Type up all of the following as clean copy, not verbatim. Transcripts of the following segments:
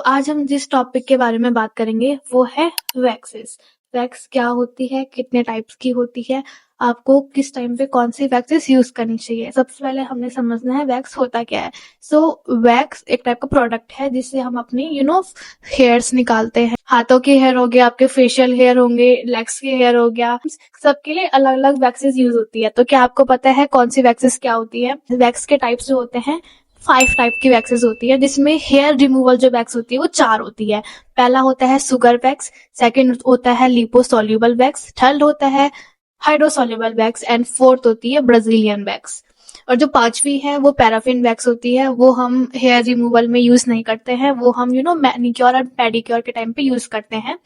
आज हम जिस टॉपिक के बारे में बात करेंगे वो है वैक्सेस। वैक्स क्या होती है, कितने टाइप्स की होती है, आपको किस टाइम पे कौन सी वैक्सेस यूज करनी चाहिए। सबसे पहले हमने समझना है वैक्स होता क्या है। वैक्स एक टाइप का प्रोडक्ट है जिससे हम अपनी हेयर्स निकालते हैं। हाथों के हेयर हो गया, आपके फेशियल हेयर होंगे, लेग्स के हेयर हो गया, सबके लिए अलग अलग वैक्सेस यूज होती है। तो क्या आपको पता है कौन सी वैक्सेस क्या होती है? वैक्स के टाइप्स जो होते हैं 5 टाइप की वैक्सेस होती है, जिसमें हेयर रिमूवल जो वैक्स होती है वो 4 होती है। पहला होता है सुगर वैक्स, सेकंड होता है लिपोसोल्यूबल वैक्स, थर्ड होता है हाइड्रोसोल्यूबल वैक्स एंड फोर्थ होती है ब्राजीलियन वैक्स। और जो पांचवी है वो पैराफिन वैक्स होती है। वो हम हेयर रिमूवल में यूज नहीं करते हैं, वो हम मैनिक्योर और पेडिक्योर के टाइम पे यूज करते हैं।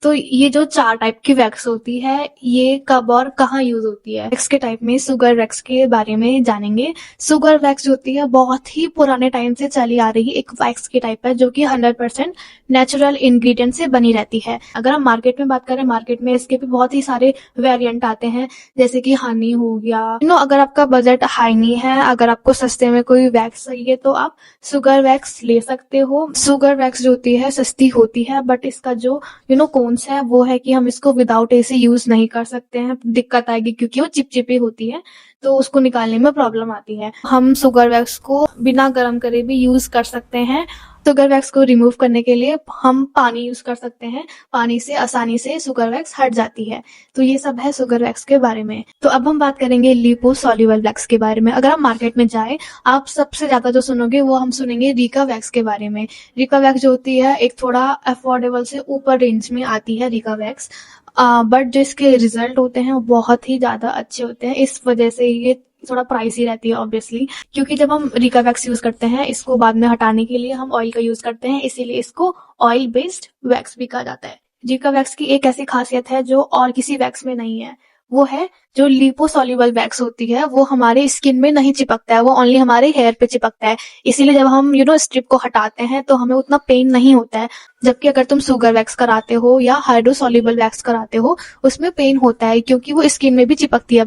तो ये जो 4 टाइप की वैक्स होती है ये कब और कहाँ यूज होती है। वैक्स के टाइप में सुगर वैक्स के बारे में जानेंगे। सुगर वैक्स होती है बहुत ही पुराने टाइम से चली आ रही एक वैक्स की टाइप है, जो कि 100% नेचुरल इंग्रेडिएंट से बनी रहती है। अगर हम मार्केट में बात करें, मार्केट में इसके भी बहुत ही सारे वेरिएंट आते हैं, जैसे कि हनी हो गया। अगर आपका बजट हाई नहीं है, अगर आपको सस्ते में कोई वैक्स चाहिए तो आप सुगर वैक्स ले सकते हो। सुगर वैक्स जो होती है सस्ती होती है, बट इसका जो कौन्स है वो है कि हम इसको विदाउट एसी यूज नहीं कर सकते हैं, दिक्कत आएगी क्योंकि वो चिपचिपी होती है, तो उसको निकालने में प्रॉब्लम आती है। हम सुगर वैक्स को बिना गर्म करे भी यूज कर सकते हैं। सुगर वैक्स को रिमूव करने के लिए हम पानी यूज कर सकते हैं, पानी से आसानी से सुगर वैक्स हट जाती है। तो ये सब है सुगर वैक्स के बारे में। तो अब हम बात करेंगे लिपोसोल्यूबल वैक्स के बारे में। अगर आप मार्केट में जाए, आप सबसे ज्यादा जो सुनोगे वो हम सुनेंगे रिका वैक्स के बारे में। रिका वैक्स जो होती है एक थोड़ा अफोर्डेबल से ऊपर रेंज में आती है रिका वैक्स, बट जो इसके रिजल्ट होते हैं वो बहुत ही ज्यादा अच्छे होते हैं। इस वजह से ये थोड़ा प्राइसी रहती है ऑब्वियसली, क्योंकि जब हम रिका वैक्स यूज करते हैं इसको बाद में हटाने के लिए हम ऑयल का यूज करते हैं, इसीलिए इसको ऑयल बेस्ड वैक्स भी कहा जाता है। रिका वैक्स की एक ऐसी खासियत है जो और किसी वैक्स में नहीं है, वो है जो लिपोसोल्यूबल वैक्स होती है वो हमारे स्किन में नहीं चिपकता है, वो ओनली हमारे हेयर पे चिपकता है। इसीलिए जब हम स्ट्रिप को हटाते हैं तो हमें उतना पेन नहीं होता है। जबकि अगर तुम सुगर वैक्स कराते हो या हाइड्रोसोल्यूबल वैक्स कराते हो उसमें पेन होता है, क्योंकि वो स्किन में भी चिपकती है।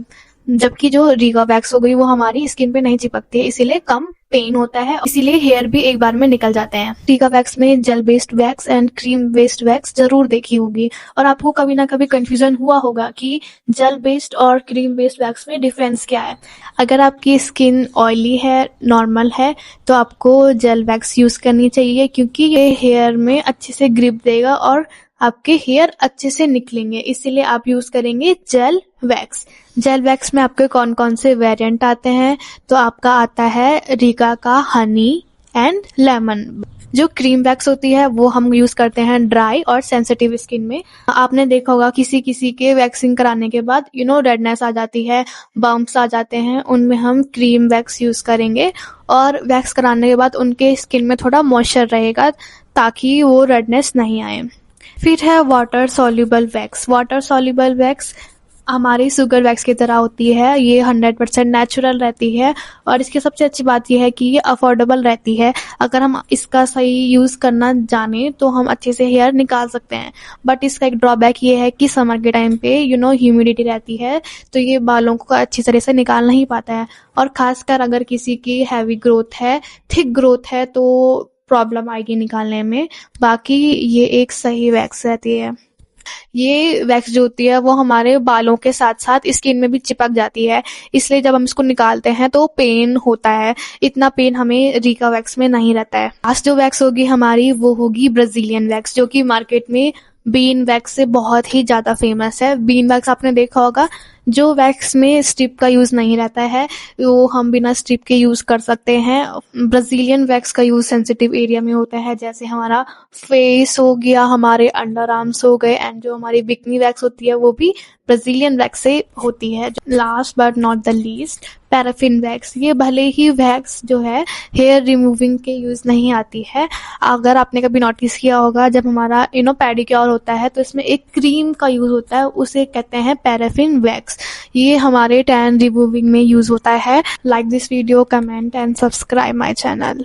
जबकि जो रिका वैक्स हो गई वो हमारी स्किन पे नहीं चिपकती है, इसीलिए कम पेन होता है, इसीलिए हेयर भी एक बार में निकल जाते हैं। रिका वैक्स में gel based wax and cream based wax जरूर देखी होगी, और आपको कभी ना कभी कंफ्यूजन हुआ होगा कि जेल बेस्ड और क्रीम बेस्ड वैक्स में डिफरेंस क्या है। अगर आपकी स्किन ऑयली है, नॉर्मल है, तो आपको जेल वैक्स यूज करनी चाहिए, क्योंकि ये हेयर में अच्छे से ग्रिप देगा और आपके हेयर अच्छे से निकलेंगे, इसीलिए आप यूज करेंगे जेल वैक्स। जेल वैक्स में आपके कौन कौन से वेरिएंट आते हैं? तो आपका आता है रिका का हनी एंड लेमन। जो क्रीम वैक्स होती है वो हम यूज करते हैं ड्राई और सेंसिटिव स्किन में। आपने देखा होगा किसी किसी के वैक्सिंग कराने के बाद रेडनेस आ जाती है, बम्प्स आ जाते हैं, उनमें हम क्रीम वैक्स यूज करेंगे। और वैक्स कराने के बाद उनके स्किन में थोड़ा मॉइस्चर रहेगा ताकि वो रेडनेस नहीं आए। फिर है water soluble wax. Water soluble wax हमारी शुगर वैक्स की तरह होती है, ये 100% नेचुरल रहती है, और इसकी सबसे अच्छी बात यह है कि ये अफोर्डेबल रहती है। अगर हम इसका सही यूज करना जाने तो हम अच्छे से हेयर निकाल सकते हैं, बट इसका एक ड्रॉबैक ये है कि समर के टाइम पे ह्यूमिडिटी रहती है, तो ये बालों को अच्छी तरह से निकाल नहीं पाता है। और खासकर अगर किसी की हैवी ग्रोथ है, थिक ग्रोथ है, तो प्रॉब्लम आएगी निकालने में। बाकी ये एक सही वैक्स रहती है। ये वैक्स जो होती है वो हमारे बालों के साथ साथ स्किन में भी चिपक जाती है, इसलिए जब हम इसको निकालते हैं तो पेन होता है। इतना पेन हमें रिका वैक्स में नहीं रहता है। लास्ट जो वैक्स होगी हमारी वो होगी ब्राजीलियन वैक्स, जो कि मार्केट में बीन वैक्स से बहुत ही ज्यादा फेमस है। बीन वैक्स आपने देखा होगा, जो वैक्स में स्ट्रिप का यूज नहीं रहता है वो हम बिना स्ट्रिप के यूज कर सकते हैं। ब्राजीलियन वैक्स का यूज सेंसिटिव एरिया में होता है, जैसे हमारा फेस हो गया, हमारे अंडर आर्म्स हो गए, एंड जो हमारी बिकनी वैक्स होती है वो भी ब्राजीलियन वैक्स से होती है। Last but not the least, paraffin wax. ये भले ही वैक्स जो है हेयर रिमूविंग के यूज नहीं आती है, अगर आपने कभी नोटिस किया होगा जब हमारा पेडिक्योर होता है तो इसमें एक क्रीम का यूज होता है, उसे कहते हैं पैराफिन वैक्स। ये हमारे टैन रिमूविंग में यूज होता है। Like this video, comment and subscribe my channel.